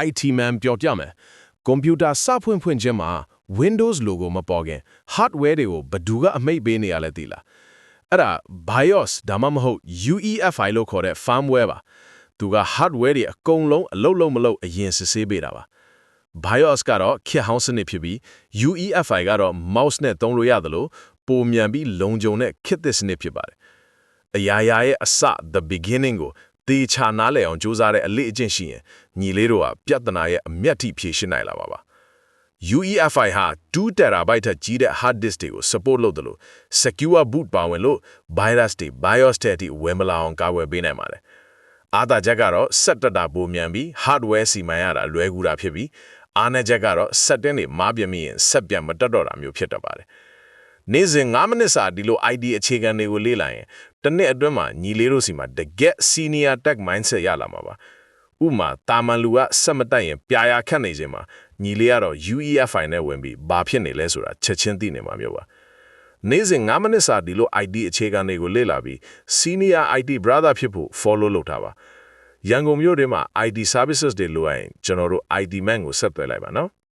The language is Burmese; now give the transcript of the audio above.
IT man ပြောကြမယ်ကွန်ပျူတာစဖွင့်ခြင်းမှာ Windows logo မပေါ်ခင် hardware တွေကိုဘယ်သူကအမိတ်ပေးနေရလဲသိလားအဲ့ဒါ BIOS ဒါမှမဟုတ် UEFI လို့ခေါ်တဲ့ firmware ပါသူက hardware တွေအကုန်လုံးအလုပ်လုံးမလုပ်အရင်စစ်ဆေးပေးတာပါ BIOS ကတော့ခေတ်ဟောင်းစနစ်ဖြစ်ပြီး UEFI ကတော့ mouse နဲ့သုံးလို့ရတယ်လို့ပုံမြန်ပြီးလုံခြုံတဲ့ခေတ်သစ်စနစ်ဖြစ်ပါတယ်အရာရာရဲ့အစ the beginning ကိုတေချာနားလည်အောင်ကြိုးစားတဲ့အလေးအကျင့်ရှိရင်ညီလေးတို့ကပြဿနာရဲ့အမျက်ထိဖြေရှင်းနိုင်လာပါ UEFI ဟာ2 terabyte ထက်ကြီးတဲ့ hard disk တွေကို support လုပ်တယ်လို့ secure boot ပါဝင်လို့ virus တွေ BIOS ထဲအထိဝင်မလာအောင်ကာကွယ်ပေးနိုင်ပါတယ်အားသာချက်ကတော့ဆက်တက်တာပိုမြန်ပြီး hardware စီမံရတာလွယ်ကူတာဖြစ်ပြီးအားနည်းချက်ကတော့ setting တွေမားပြမိရင်ဆက်ပြတ်မတက်တော့တာမျိုးဖြစ်တတ်ပါတယ်နေ့စဉ်9မိနစ်စာဒီလို ID အခြေခံတွေကိုလေ့လာရင်တစ်နှစ်အတွင်းမှာညီလေးတို့စီမှာတကက် senior tech mindset ရလာမှာပါဥမာတာမန်လူကစက်မတက်ရင်ပြာရခတ်နေခြင်းမှာညီလေးကတော့ UEFI နဲ့ဝင်ပြီးဘာဖြစ်နေလဲဆိုတာချက်ချင်းသိနေမှာမျိုးပါနေ့စဉ်9မိနစ်စာဒီလို ID အခြေခံတွေကိုလေ့လာပြီး senior IT brother ဖြစ်ဖို့ follow လုပ်ထားပါရန်ကုန်မြို့ထဲမှာ ID services တွေလိုရင်ကျွန်တော်တို့ ID man ကိုဆက်သွယ်လိုက်ပါနော်